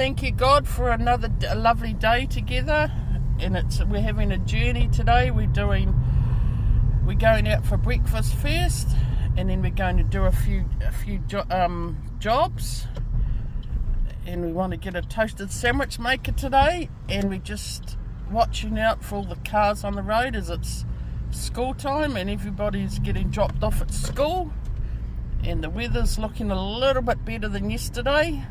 thank you, God, for another lovely day together. And we're having a journey today. We're going out for breakfast first, and then we're going to do a few jobs. And we want to get a toasted sandwich maker today. And we're just watching out for all the cars on the road as it's school time and everybody's getting dropped off at school. And the weather's looking a little bit better than yesterday.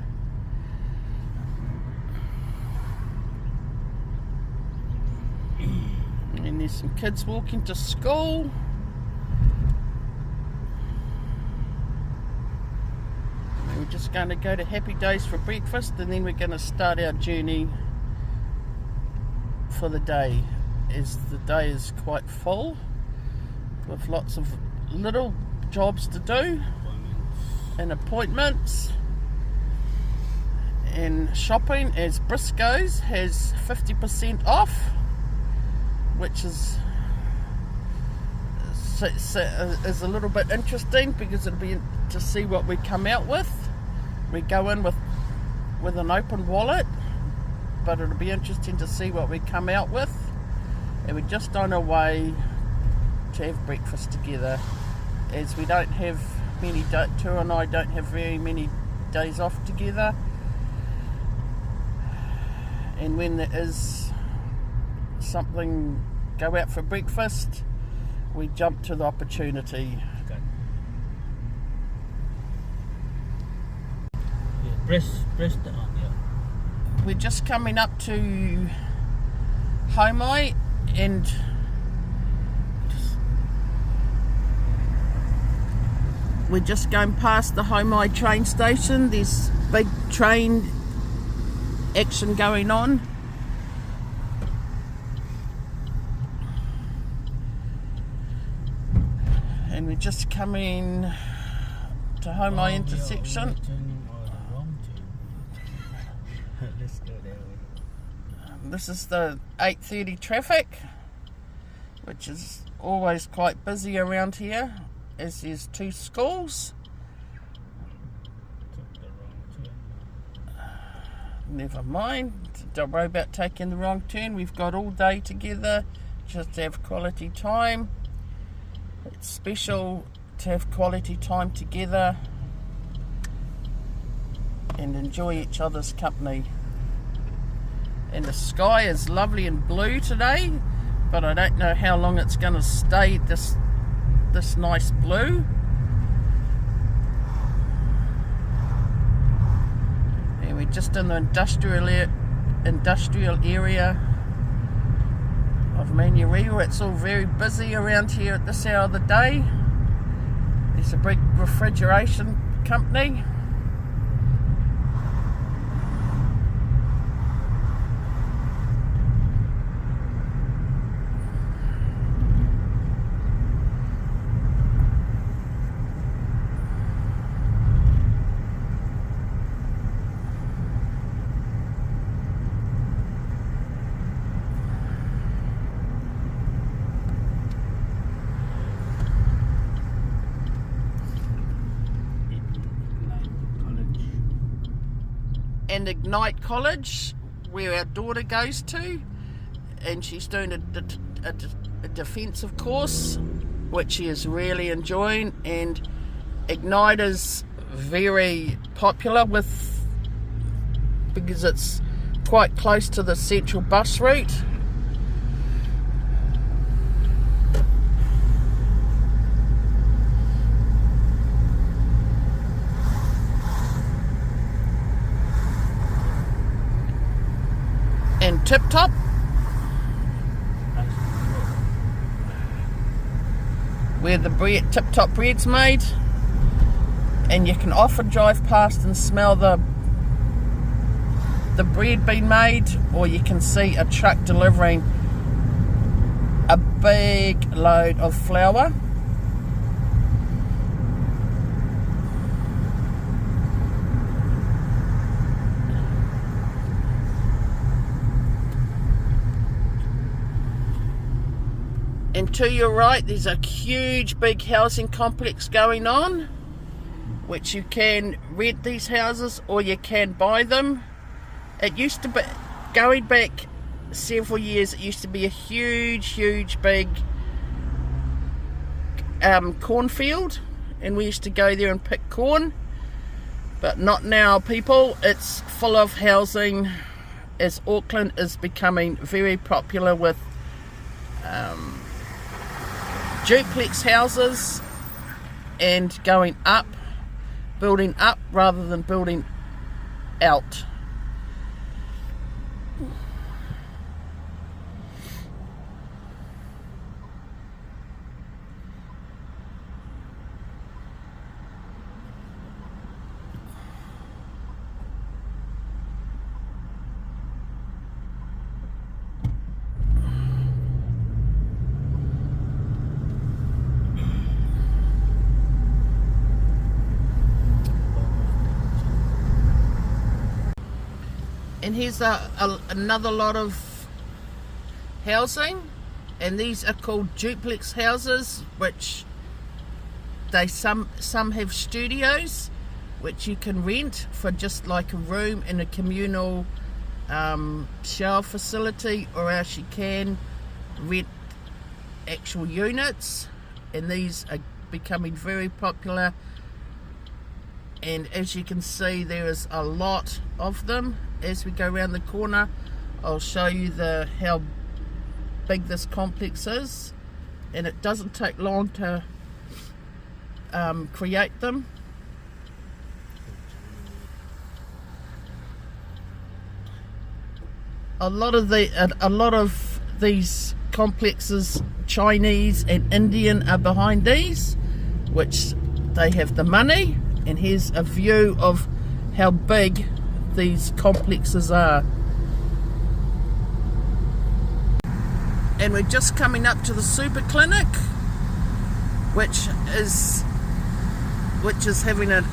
And there's some kids walking to school. We're just going to go to Happy Days for breakfast, and then we're going to start our journey for the day, as the day is quite full with lots of little jobs to do and appointments and shopping, as Briscoe's has 50% off, which is a little bit interesting because it'll be to see what we come out with. We go in with an open wallet, but it'll be interesting to see what we come out with. And we're just on our way to have breakfast together, as we don't have many, Tu and I don't have very many days off together. And when there is something, go out for breakfast, we jump to the opportunity. Okay. Yeah, press the on, yeah. We're just coming up to Homai, and we're just going past the Homai train station. There's big train action going on. And we're just coming to Homai intersection. Let's go that way. This is the 8:30 traffic, which is always quite busy around here, as there's two schools. Took the wrong turn. Never mind, don't worry about taking the wrong turn. We've got all day together just to have quality time. It's special to have quality time together and enjoy each other's company. And the sky is lovely and blue today, but I don't know how long it's going to stay this nice blue. And we're just in the industrial area of Manuia. It's all very busy around here at this hour of the day. There's a big refrigeration company. And Ignite College, where our daughter goes to, and she's doing a defensive course, which she is really enjoying. And Ignite is very popular because it's quite close to the central bus route. And Tip Top, where the Tip Top bread's made, and you can often drive past and smell the bread being made, or you can see a truck delivering a big load of flour. And to your right, there's a huge big housing complex going on, which you can rent these houses or you can buy them. It used to be, going back several years, it used to be a huge big cornfield, and we used to go there and pick corn. But not now, people. It's full of housing, as Auckland is becoming very popular with duplex houses and going up, building up rather than building out. And here's another lot of housing, and these are called duplex houses, which some have studios which you can rent for just like a room in a communal shower facility, or else you can rent actual units, and these are becoming very popular. And as you can see, there is a lot of them. As we go around the corner, I'll show you how big this complex is, and it doesn't take long to create them. A lot of these complexes, Chinese and Indian, are behind these, which they have the money. And here's a view of how big these complexes are. And we're just coming up to the super clinic, which is having a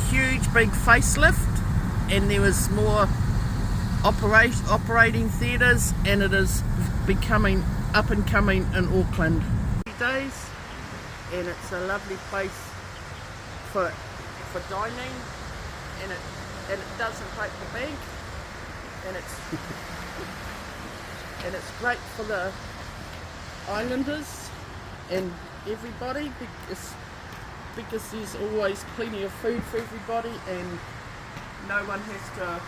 huge big facelift, and there is more operating theatres, and it is becoming up and coming in Auckland. Days, and it's a lovely place for dining, and it doesn't break the bank, and it's great for the islanders and everybody, because there's always plenty of food for everybody, and no one has to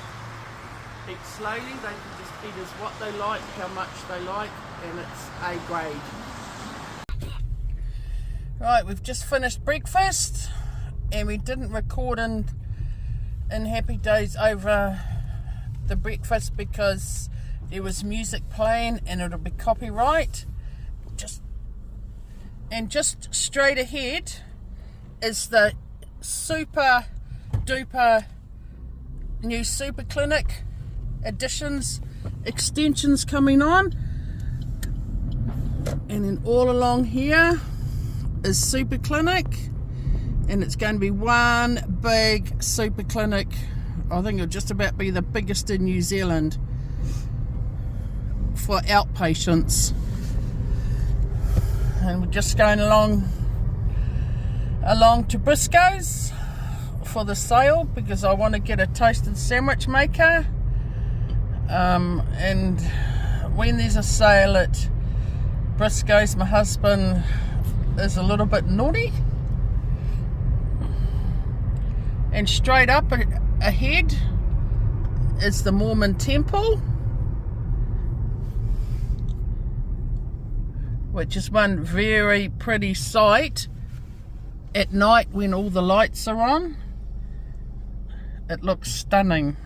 eat slowly. They can just eat as what they like, how much they like, and it's A grade. Right, we've just finished breakfast, and we didn't record in Happy Days over the breakfast because there was music playing and it'll be copyright. Just straight ahead is the super duper new super clinic extensions coming on, and then all along here is super clinic, and it's going to be one big super clinic. I think it'll just about be the biggest in New Zealand for outpatients. And we're just going along to Briscoe's for the sale, because I want to get a toasted sandwich maker, and when there's a sale at Briscoe's, my husband is a little bit naughty. And straight up ahead is the Mormon temple, which is one very pretty sight at night when all the lights are on. It looks stunning.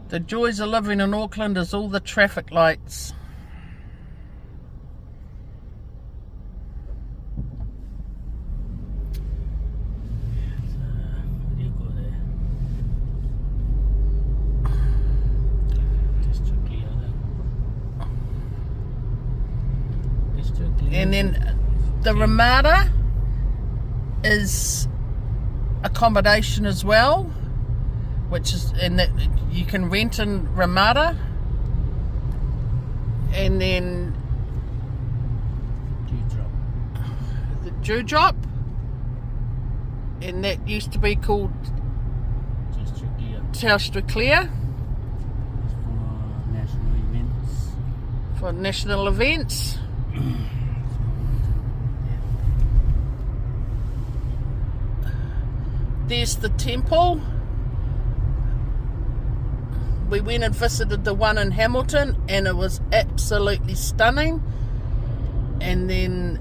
The joys of living in Auckland is all the traffic lights. And then the Ramada is accommodation as well, which is, and that you can rent in Ramada, and then Dewdrop. the Dewdrop, and that used to be called Just tricky Telstra Clear for national events. for national events. There's the temple. We went and visited the one in Hamilton, and it was absolutely stunning. And then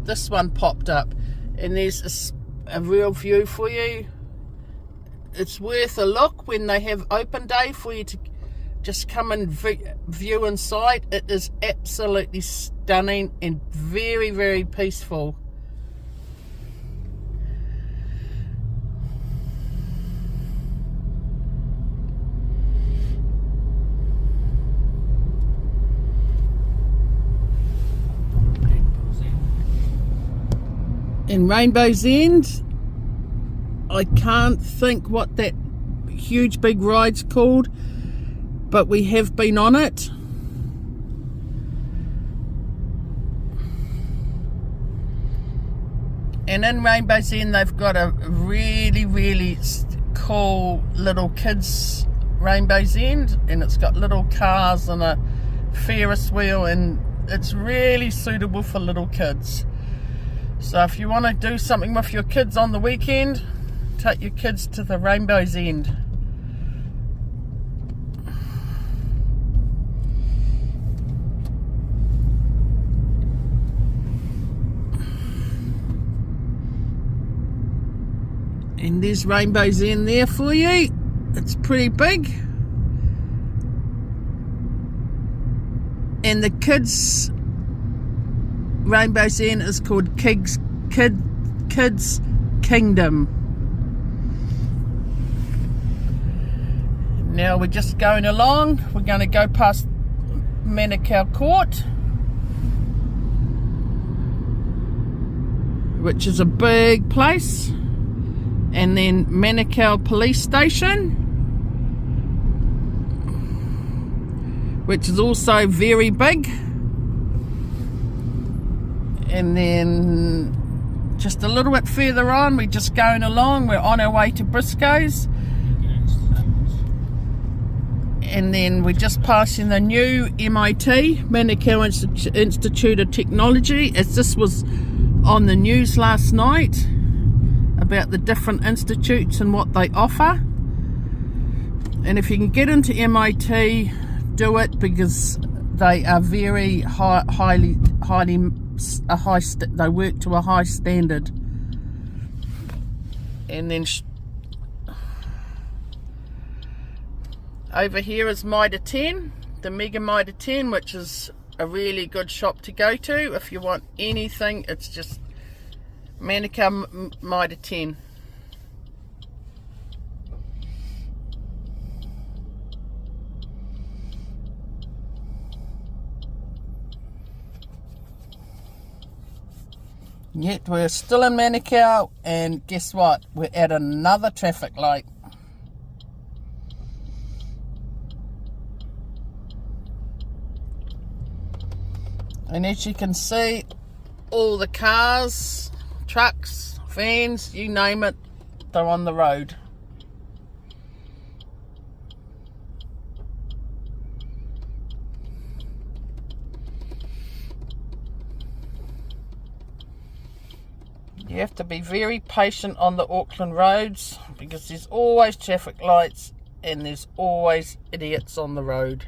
this one popped up, and there's a real view for you. It's worth a look when they have open day for you to just come and view inside. It is absolutely stunning and very, very peaceful. In Rainbow's End, I can't think what that huge big ride's called, but we have been on it. And in Rainbow's End, they've got a really, really cool little kids Rainbow's End, and it's got little cars and a Ferris wheel, and it's really suitable for little kids. So if you want to do something with your kids on the weekend, take your kids to the Rainbow's End. And there's Rainbow's End there for you. It's pretty big. And the kids Rainbow's End is called Kids Kingdom. Now we're just going along. We're going to go past Manukau Court, which is a big place, and then Manukau Police Station, which is also very big. And then just a little bit further on, we're just going along, we're on our way to Briscoe's, and then we're just passing the new MIT, Manukau Institute of Technology, as this was on the news last night about the different institutes and what they offer. And if you can get into MIT, do it, because they are very highly they work to a high standard. And then over here is Mitre 10, the Mega Mitre 10, which is a really good shop to go to if you want anything. It's just Manukau Mitre 10. Yet we're still in Manukau, and guess what? We're at another traffic light. And as you can see, all the cars, trucks, vans, you name it, they're on the road. You have to be very patient on the Auckland roads, because there's always traffic lights and there's always idiots on the road.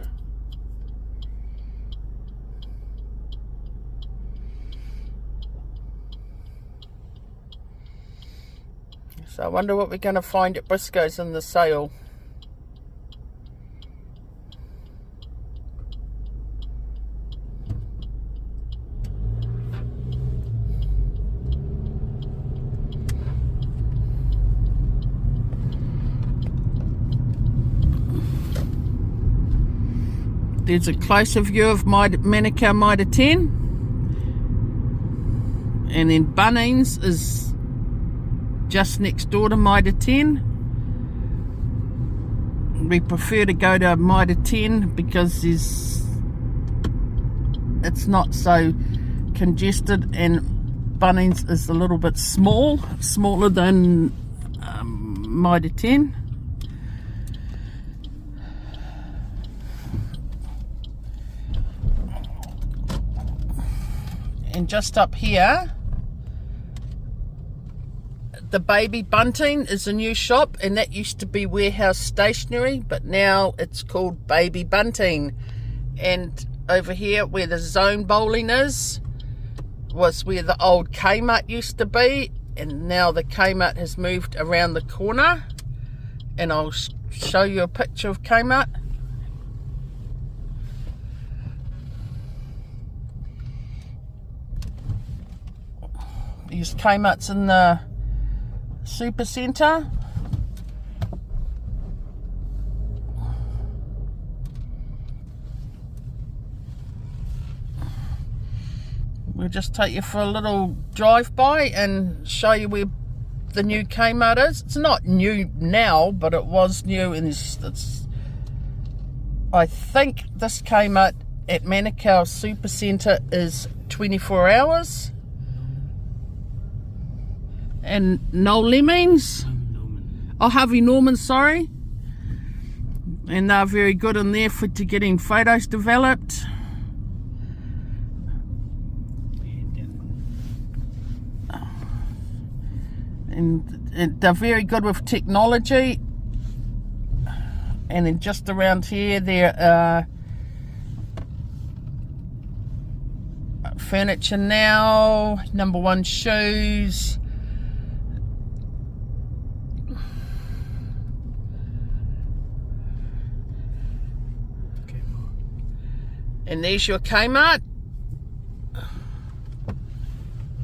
So I wonder what we're going to find at Briscoe's in the sale. There's a closer view of Manukau Mitre 10, and then Bunnings is just next door to Mitre 10. We prefer to go to Mitre 10 because it's not so congested, and Bunnings is a little bit smaller than Mitre 10. And just up here, the Baby Bunting is a new shop, and that used to be Warehouse Stationery, but now it's called Baby Bunting. And over here where the Zone Bowling is was where the old Kmart used to be, and now the Kmart has moved around the corner, and I'll show you a picture of Kmart. These Kmart's in the super centre. We'll just take you for a little drive by and show you where the new Kmart is. It's not new now, but it was new, and I think this Kmart at Manukau Super Centre is 24 hours. And Noel Lemmings, Harvey Norman, sorry. And they're very good in there to getting photos developed. And they're very good with technology. And then just around here there are Furniture Now, Number One Shoes. And there's your Kmart.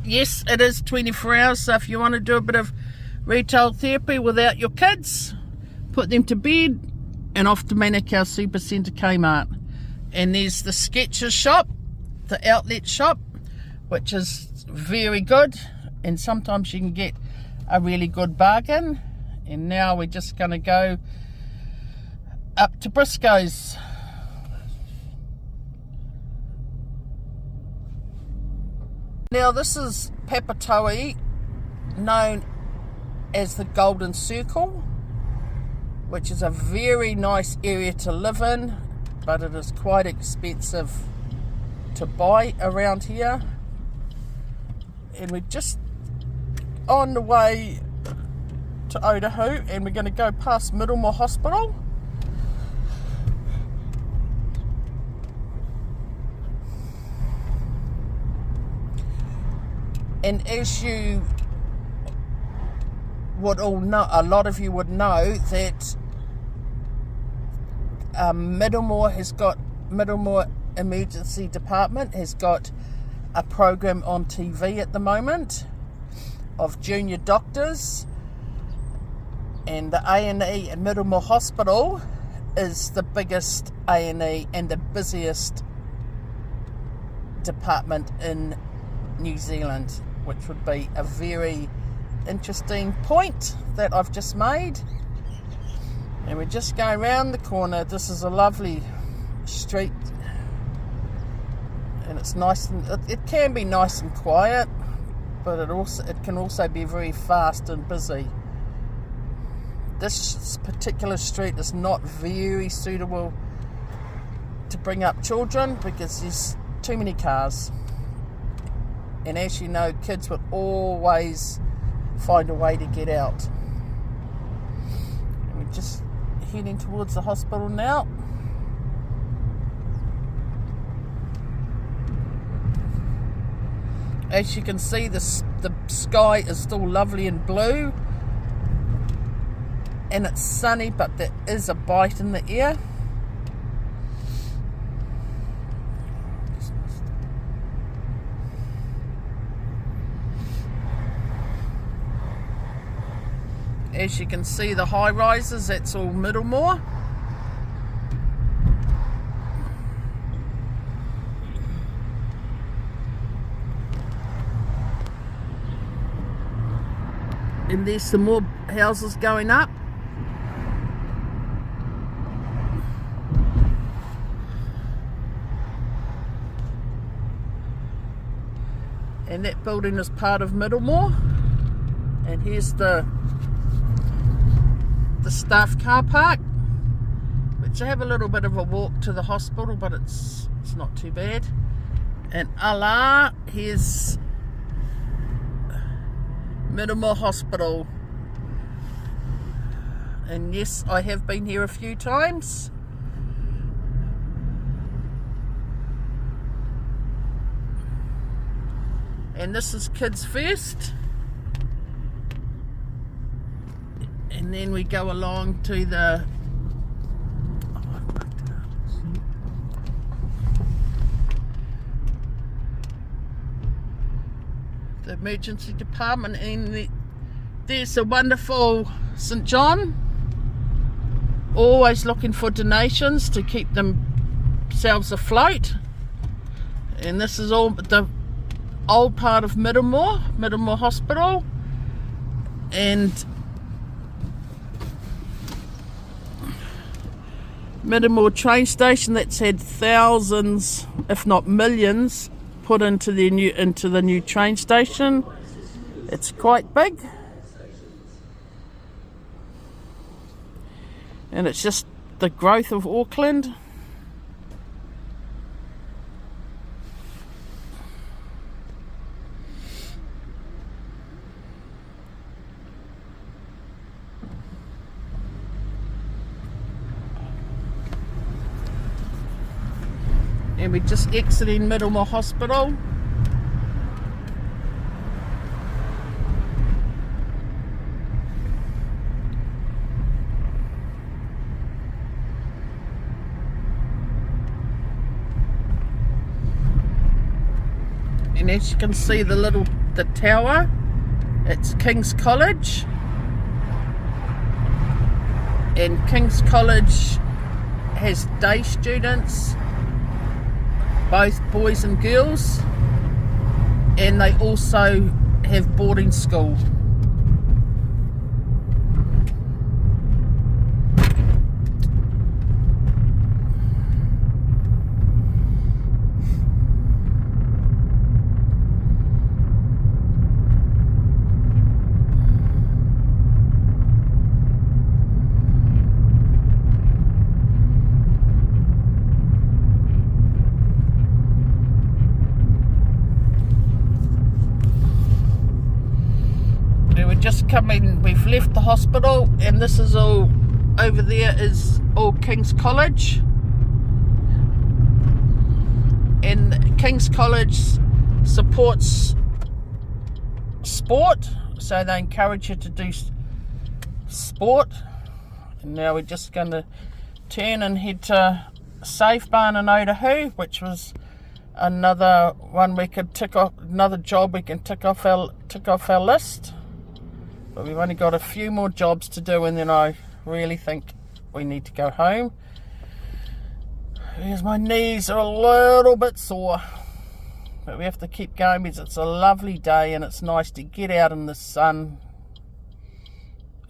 Yes, it is 24 hours, so if you want to do a bit of retail therapy without your kids, put them to bed and off to Manukau Super Centre Kmart. And there's the Skechers shop, the outlet shop, which is very good, and sometimes you can get a really good bargain. And now we're just going to go up to Briscoe's. Now this is Papatoetoe, known as the Golden Circle, which is a very nice area to live in, but it is quite expensive to buy around here. And we're just on the way to Otahu, and we're going to go past Middlemore Hospital. And as you would all know, a lot of you would know that Middlemore Emergency Department has got a program on TV at the moment of junior doctors, and the A&E at Middlemore Hospital is the biggest A&E and the busiest department in New Zealand, which would be a very interesting point that I've just made. And we're just going around the corner. This is a lovely street, and it's nice, and it can be nice and quiet, but it can also be very fast and busy. This particular street is not very suitable to bring up children because there's too many cars. And as you know, kids would always find a way to get out. And we're just heading towards the hospital now. As you can see, the sky is still lovely and blue. And it's sunny, but there is a bite in the air. As you can see, the high rises, that's all Middlemore. And there's some more houses going up. And that building is part of Middlemore. And here's the staff car park, which I have a little bit of a walk to the hospital, but it's not too bad. And here's Middlemore Hospital. And yes, I have been here a few times. And this is Kids First. And then we go along to the emergency department, and there's a wonderful St. John, always looking for donations to keep themselves afloat. And this is all the old part of Middlemore Hospital. And Middlemore train station that's had thousands, if not millions, put into the new train station. It's quite big, and it's just the growth of Auckland. And we're just exiting Middlemore Hospital. And as you can see, the tower, it's King's College. And King's College has day students, both boys and girls, and they also have boarding school. We've left the hospital, and this is all over there is all King's College. And King's College supports sport, so they encourage you to do sport. And now we're just going to turn and head to Safe Barn in Otahu, which was another one we could tick off, another job we can tick off our list. But we've only got a few more jobs to do, and then I really think we need to go home. Because my knees are a little bit sore. But we have to keep going because it's a lovely day and it's nice to get out in the sun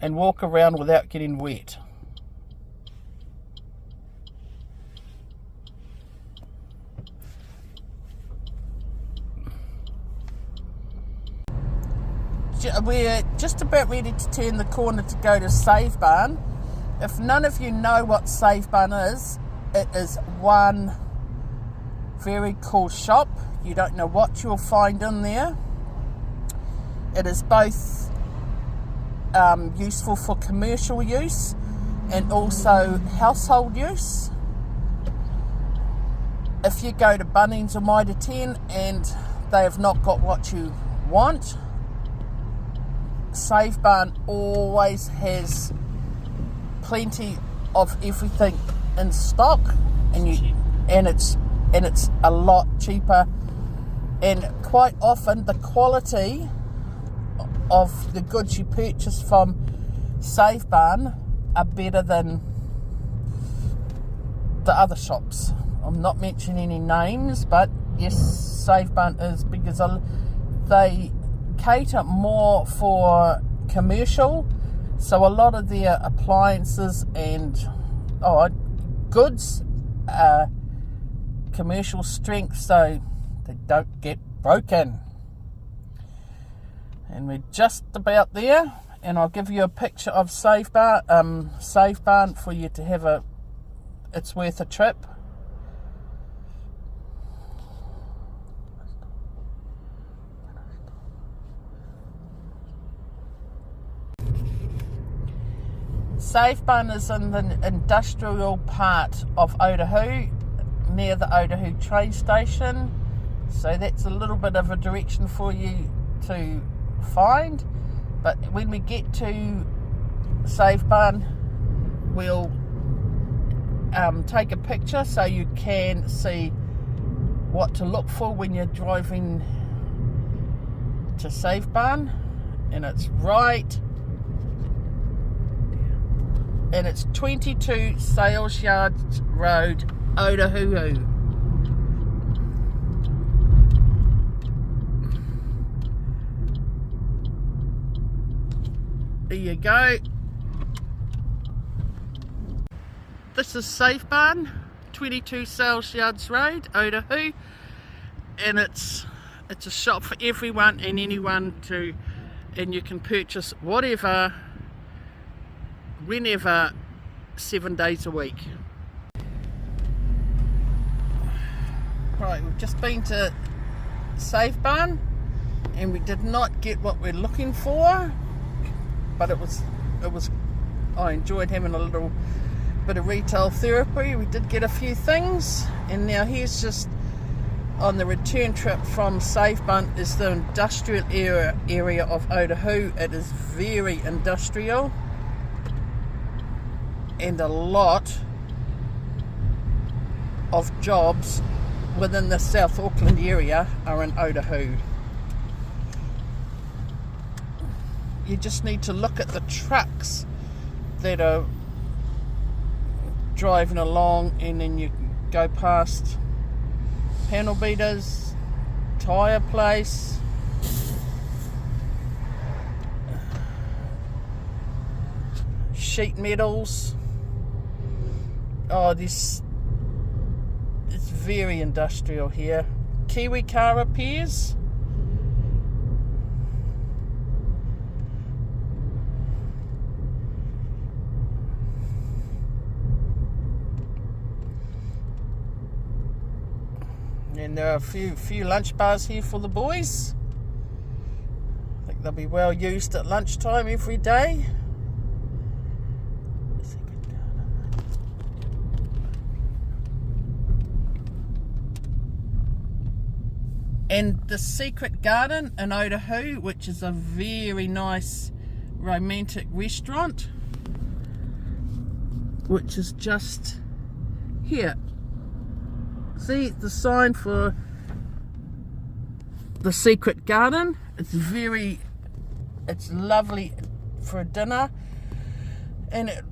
and walk around without getting wet. We're just about ready to turn the corner to go to Save Barn. If none of you know what Save Barn is, it is one very cool shop. You don't know what you'll find in there. It is both useful for commercial use and also household use. If you go to Bunnings or Mitre 10 and they have not got what you want, Save Barn always has plenty of everything in stock, and it's a lot cheaper, and quite often the quality of the goods you purchase from Save Barn are better than the other shops. I'm not mentioning any names, but yes, Save Barn is, because they cater more for commercial, so a lot of their appliances and goods are commercial strength, so they don't get broken. And we're just about there, and I'll give you a picture of Save Barn for you to have a, it's worth a trip. Save Barn is in the industrial part of Otahu, near the Otahu train station, so that's a little bit of a direction for you to find. But when we get to Save Barn, we'll take a picture so you can see what to look for when you're driving to Save Barn. And it's right, and it's 22 Sales Yards Road, Otahu. There you go. This is Save Barn, 22 Sales Yards Road, Otahu, and it's a shop for everyone and anyone to, and you can purchase whatever, whenever, 7 days a week. Right, we've just been to Save Barn, and we did not get what we're looking for, but it was I enjoyed having a little bit of retail therapy. We did get a few things, and now here's just on the return trip from Save Barn is the industrial area of Otahu. It is very industrial, and a lot of jobs within the South Auckland area are in Otahu. You just need to look at the trucks that are driving along, and then you go past panel beaters, tyre place, sheet metals. Oh, this, it's very industrial here. Kiwi car repairs. And there are a few lunch bars here for the boys. I think they'll be well used at lunchtime every day. And the Secret Garden in Otahu, which is a very nice romantic restaurant, which is just here. See the sign for the Secret Garden. It's lovely for a dinner, and it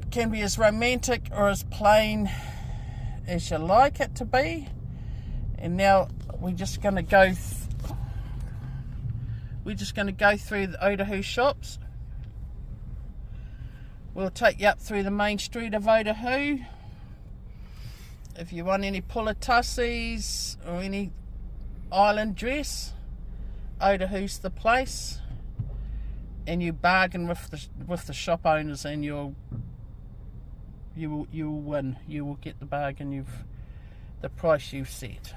can be as romantic or as plain as you like it to be. And now we're just going to go through the Otahu shops. We'll take you up through the main street of Otahu. If you want any pulatassis or any island dress, Otahu's the place, and you bargain with the shop owners, and you will win. You will get the bargain the price you've set.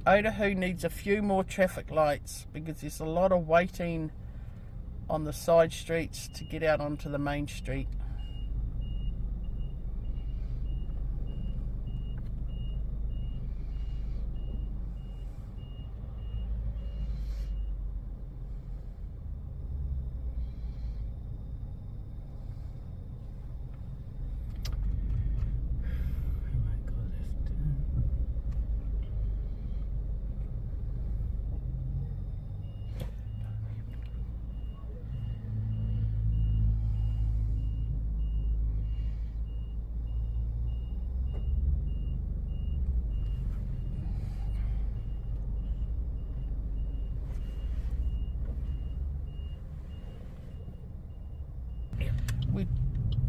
Otahu needs a few more traffic lights because there's a lot of waiting on the side streets to get out onto the main street.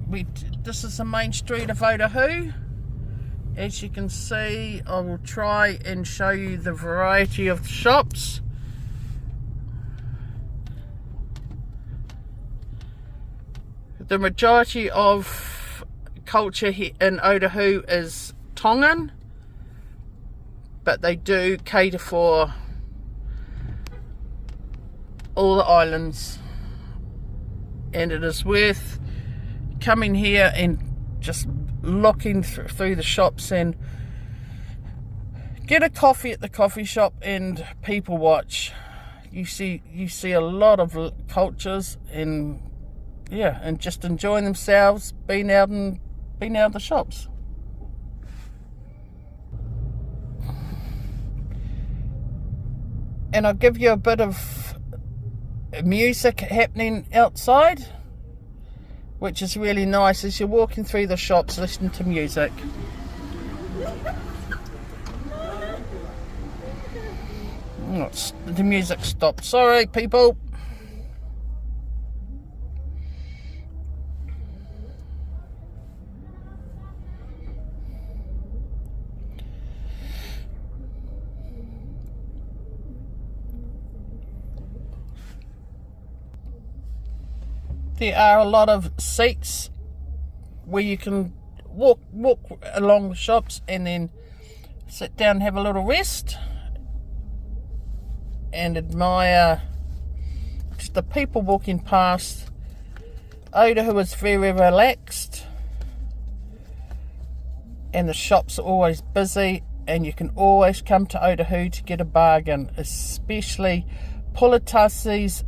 This is the main street of Otahu. As you can see, I will try and show you the variety of shops. The majority of culture here in Otahu is Tongan, but they do cater for all the islands, and it is worth coming here and just looking through the shops and get a coffee at the coffee shop and people watch. You see a lot of cultures and and just enjoying themselves, being out the shops. And I'll give you a bit of music happening outside, which is really nice as you're walking through the shops listening to music. Oh, the music stopped. Sorry, people. There are a lot of seats where you can walk along the shops and then sit down and have a little rest and admire just the people walking past. Otahu is very relaxed and the shops are always busy, and you can always come to Otahu to get a bargain, especially Pulatasi's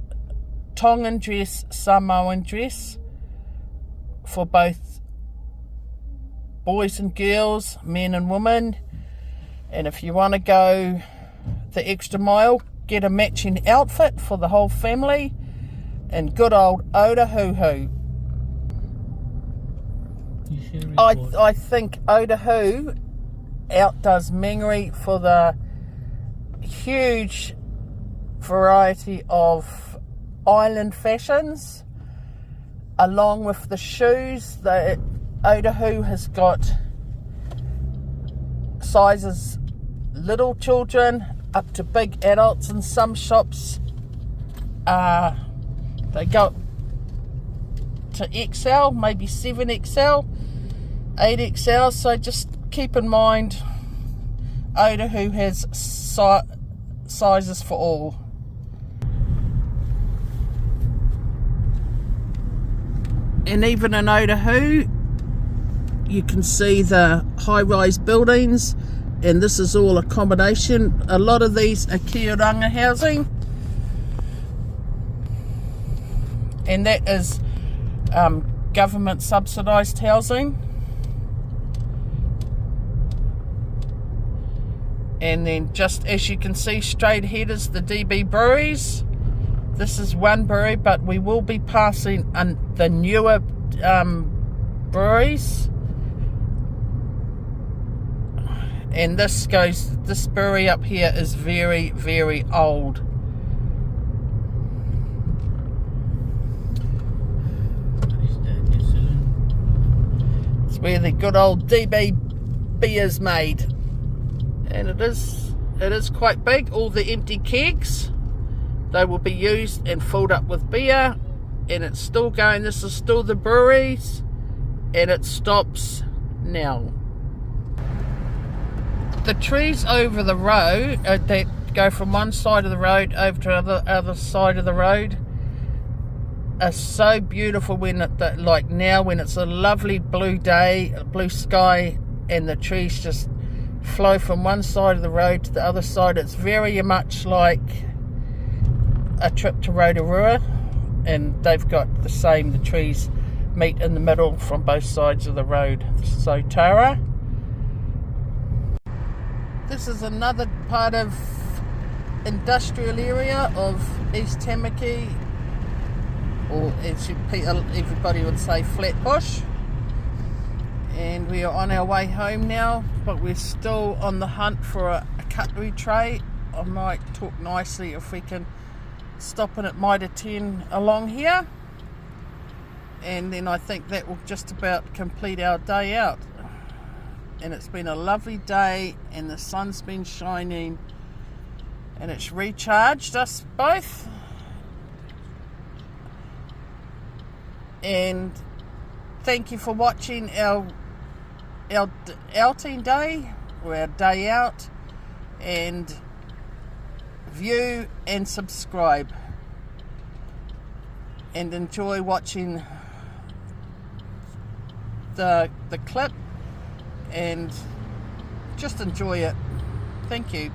Tongan dress, Samoan dress, for both boys and girls, men and women. And if you want to go the extra mile, get a matching outfit for the whole family in good old Otahu. I think Otahu outdoes Manuia for the huge variety of island fashions, along with the shoes. That Otahu has got sizes little children up to big adults. In some shops they go to XL, maybe 7XL, 8XL, so just keep in mind Otahu has sizes for all. And even in Otahu, you can see the high-rise buildings, and this is all accommodation. A lot of these are Kioranga housing, and that is government subsidised housing. And then just as you can see straight ahead is the DB breweries. This is one brewery, but we will be passing the newer breweries. And this brewery up here is very, very old. It's where the good old DB beer is made. And it is quite big. All the empty kegs, they will be used and filled up with beer, and it's still going. This is still the breweries, and it stops now. The trees over the road that go from one side of the road over to the other side of the road are so beautiful when now when it's a lovely blue day, blue sky, and the trees just flow from one side of the road to the other side. It's very much like a trip to Rotorua, and they've got the same. The trees meet in the middle from both sides of the road. So Tara. This is another part of industrial area of East Tamaki, or as everybody would say, Flatbush. And we are on our way home now, but we're still on the hunt for a cutlery tray. I might talk nicely if we can stop in at Mitre 10 along here. and then I think that will just about complete our day out. And it's been a lovely day, and the sun's been shining, and it's recharged us both. And thank you for watching our outing day, or our day out, and view and subscribe, and enjoy watching the clip, and just enjoy it. Thank you.